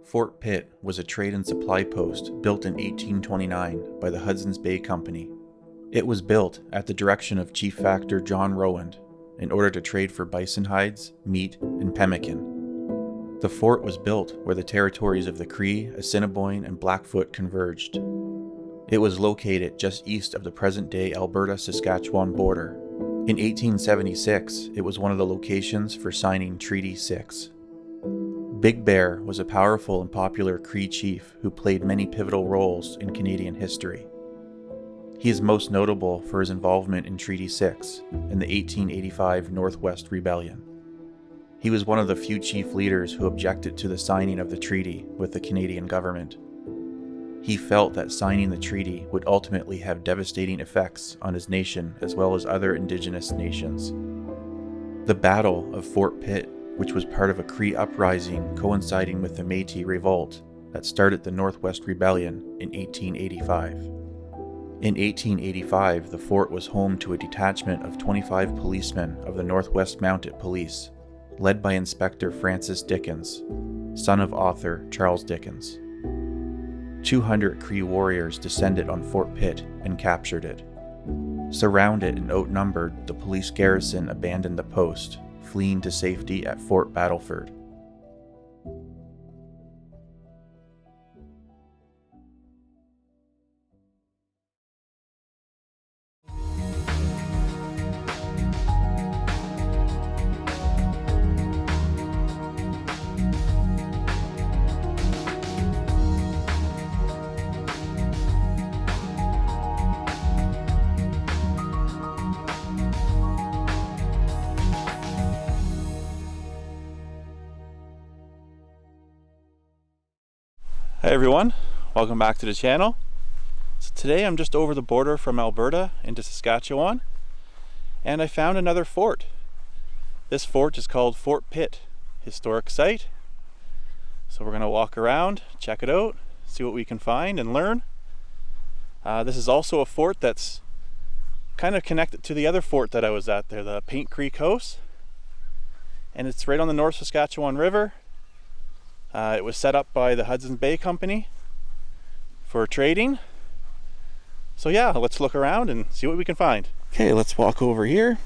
Fort Pitt was a trade and supply post built in 1829 by the Hudson's Bay Company. It was built at the direction of Chief Factor John Rowand in order to trade for bison hides, meat, and pemmican. The fort was built where the territories of the Cree, Assiniboine, and Blackfoot converged. It was located just east of the present-day Alberta-Saskatchewan border. In 1876, it was one of the locations for signing Treaty 6. Big Bear was a powerful and popular Cree chief who played many pivotal roles in Canadian history. He is most notable for his involvement in Treaty 6 and the 1885 Northwest Rebellion. He was one of the few chief leaders who objected to the signing of the treaty with the Canadian government. He felt that signing the treaty would ultimately have devastating effects on his nation as well as other Indigenous nations. The Battle of Fort Pitt, which was part of a Cree uprising coinciding with the Métis Revolt that started the Northwest Rebellion in 1885. In 1885, the fort was home to a detachment of 25 policemen of the Northwest Mounted Police, led by Inspector Francis Dickens, son of author Charles Dickens. 200 Cree warriors descended on Fort Pitt and captured it. Surrounded and outnumbered, the police garrison abandoned the post, fleeing to safety at Fort Battleford. Hi everyone, welcome back to the channel. So today I'm just over the border from Alberta into Saskatchewan, and I found another fort. This fort is called Fort Pitt, historic site. So we're going to walk around, check it out, see what we can find and learn. This is also a fort that's kind of connected to the other fort that I was at there, the Paint Creek House. And it's right on the North Saskatchewan River. It was set up by the Hudson's Bay Company for trading. So yeah, let's look around and see what we can find. Okay, let's walk over here.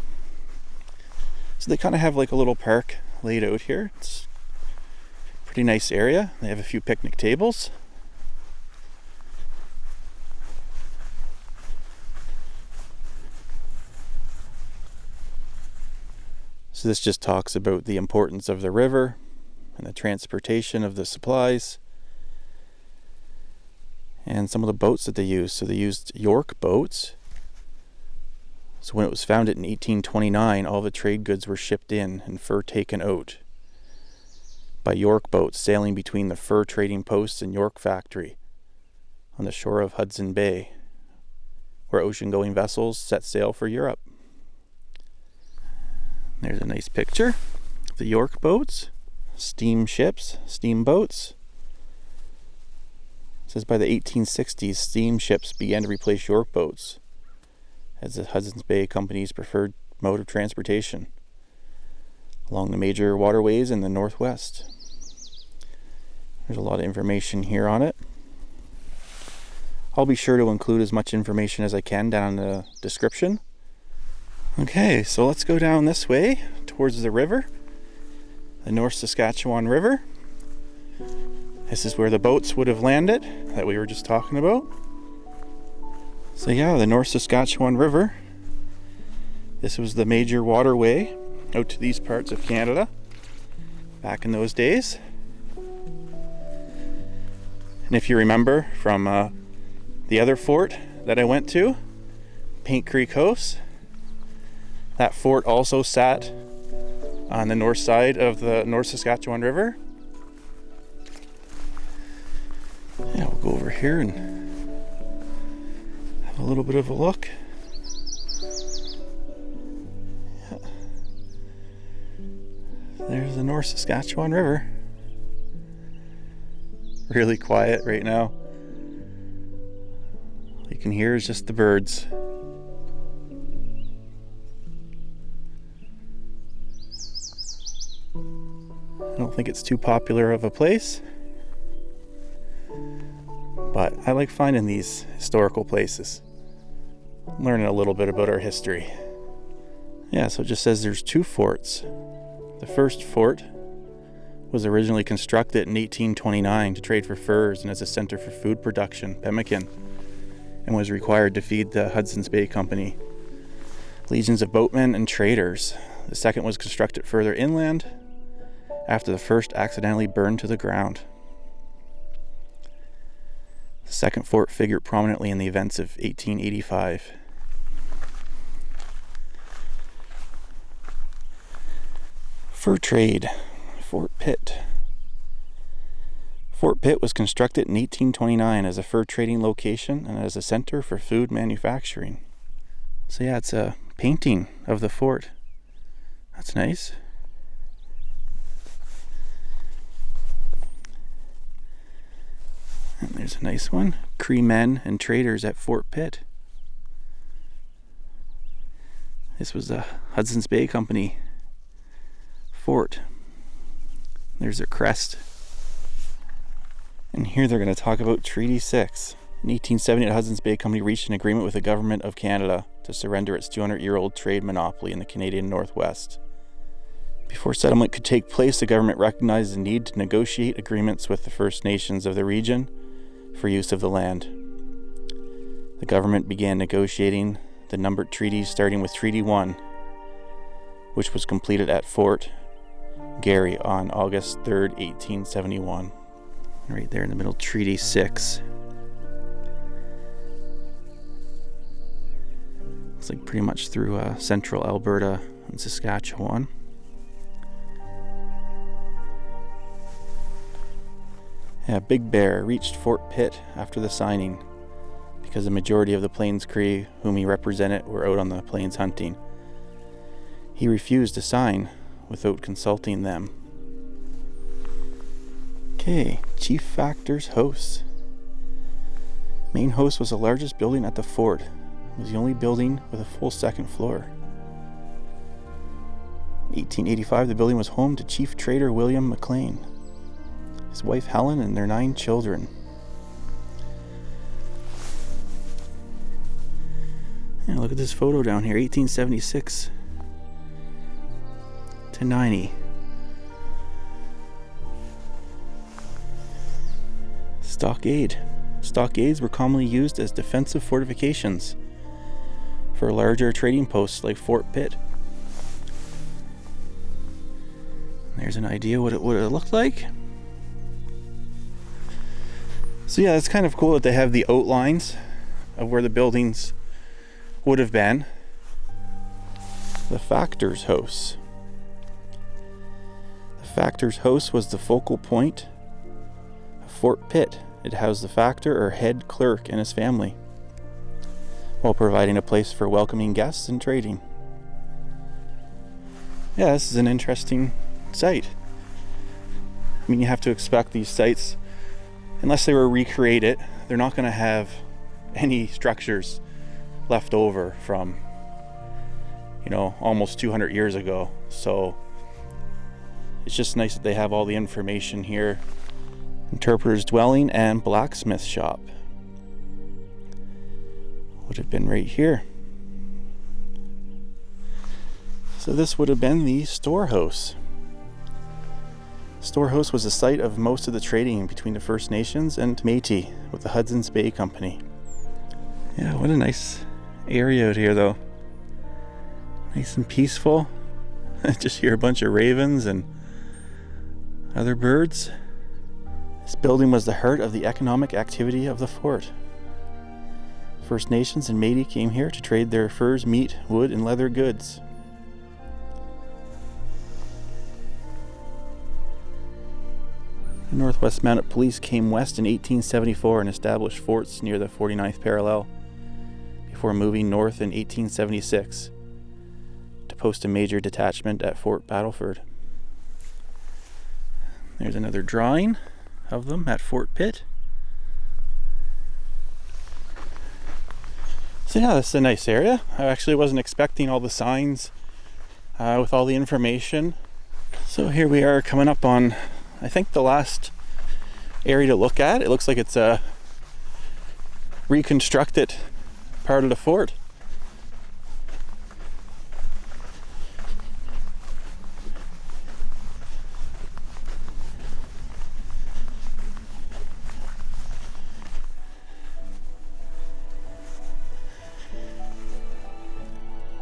So they kind of have like a little park laid out here. It's a pretty nice area. They have a few picnic tables. So this just talks about the importance of the river and the transportation of the supplies and some of the boats that they used. So they used York boats. So when it was founded in 1829, all the trade goods were shipped in and fur taken out by York boats sailing between the fur trading posts and York factory on the shore of Hudson Bay, where ocean-going vessels set sail for Europe. There's a nice picture of the York boats. Steamships, steamboats. It says by the 1860s, steamships began to replace York boats as the Hudson's Bay Company's preferred mode of transportation along the major waterways in the Northwest. There's a lot of information here on it. I'll be sure to include as much information as I can down in the description. Okay, so let's go down this way towards the river. The North Saskatchewan River. This is where the boats would have landed that we were just talking about. So yeah, the North Saskatchewan River. This was the major waterway out to these parts of Canada back in those days. And if you remember from the other fort that I went to, Paint Creek House, that fort also sat on the north side of the North Saskatchewan River. Yeah, we'll go over here and have a little bit of a look. Yeah. There's the North Saskatchewan River. Really quiet right now. All you can hear is just the birds. I don't think it's too popular of a place. But I like finding these historical places, learning a little bit about our history. Yeah, so it just says there's 2 forts. The first fort was originally constructed in 1829 to trade for furs and as a center for food production, pemmican, and was required to feed the Hudson's Bay Company legions of boatmen and traders. The second was constructed further inland after the first accidentally burned to the ground. The second fort figured prominently in the events of 1885. Fur trade, Fort Pitt. Fort Pitt was constructed in 1829 as a fur trading location and as a center for food manufacturing. So yeah, it's a painting of the fort. That's nice. And there's a nice one. Cree men and traders at Fort Pitt. This was the Hudson's Bay Company fort. There's their crest. And here they're going to talk about Treaty 6. In 1870, the Hudson's Bay Company reached an agreement with the Government of Canada to surrender its 200-year-old trade monopoly in the Canadian Northwest. Before settlement could take place, the government recognized the need to negotiate agreements with the First Nations of the region for use of the land. The government began negotiating the numbered treaties, starting with Treaty 1, which was completed at Fort Garry on August 3rd, 1871. Right there in the middle, Treaty 6. It's like pretty much through central Alberta and Saskatchewan. Yeah, Big Bear reached Fort Pitt after the signing because the majority of the Plains Cree whom he represented were out on the plains hunting. He refused to sign without consulting them. Okay, Chief Factor's house. Main house was the largest building at the fort. It was the only building with a full second floor. In 1885, the building was home to Chief Trader William McLean, his wife Helen, and their 9 children. Yeah, look at this photo down here, 1876 to 90. Stockade. Stockades were commonly used as defensive fortifications for larger trading posts like Fort Pitt. There's an idea what it would have looked like. So yeah, it's kind of cool that they have the outlines of where the buildings would have been. The Factor's house. The Factor's house was the focal point of Fort Pitt. It housed the factor or head clerk and his family, while providing a place for welcoming guests and trading. Yeah, this is an interesting site. I mean, you have to expect these sites, unless they were recreated, they're not going to have any structures left over from, almost 200 years ago. So it's just nice that they have all the information here. Interpreter's dwelling and blacksmith shop would have been right here. So this would have been the storehouse. Storehouse was the site of most of the trading between the First Nations and Métis with the Hudson's Bay Company. Yeah, what a nice area out here though. Nice and peaceful. Just hear a bunch of ravens and other birds. This building was the heart of the economic activity of the fort. First Nations and Métis came here to trade their furs, meat, wood, and leather goods. The Northwest Mounted Police came west in 1874 and established forts near the 49th parallel before moving north in 1876 to post a major detachment at Fort Battleford. There's another drawing of them at Fort Pitt. So yeah, this is a nice area. I actually wasn't expecting all the signs with all the information. So here we are coming up on, I think, the last area to look at. It looks like it's a reconstructed part of the fort.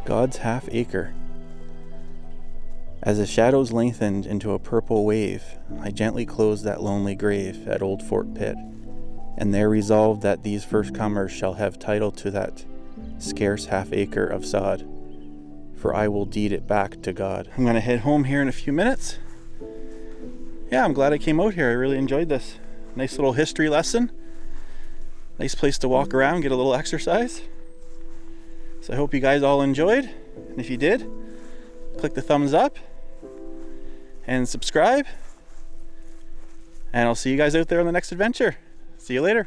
God's half acre. As the shadows lengthened into a purple wave, I gently closed that lonely grave at old Fort Pitt, and there resolved that these first comers shall have title to that scarce half acre of sod, for I will deed it back to God. I'm gonna head home here in a few minutes. Yeah, I'm glad I came out here. I really enjoyed this. Nice little history lesson. Nice place to walk around, get a little exercise. So I hope you guys all enjoyed, and if you did, click the thumbs up and subscribe, and I'll see you guys out there on the next adventure. See you later.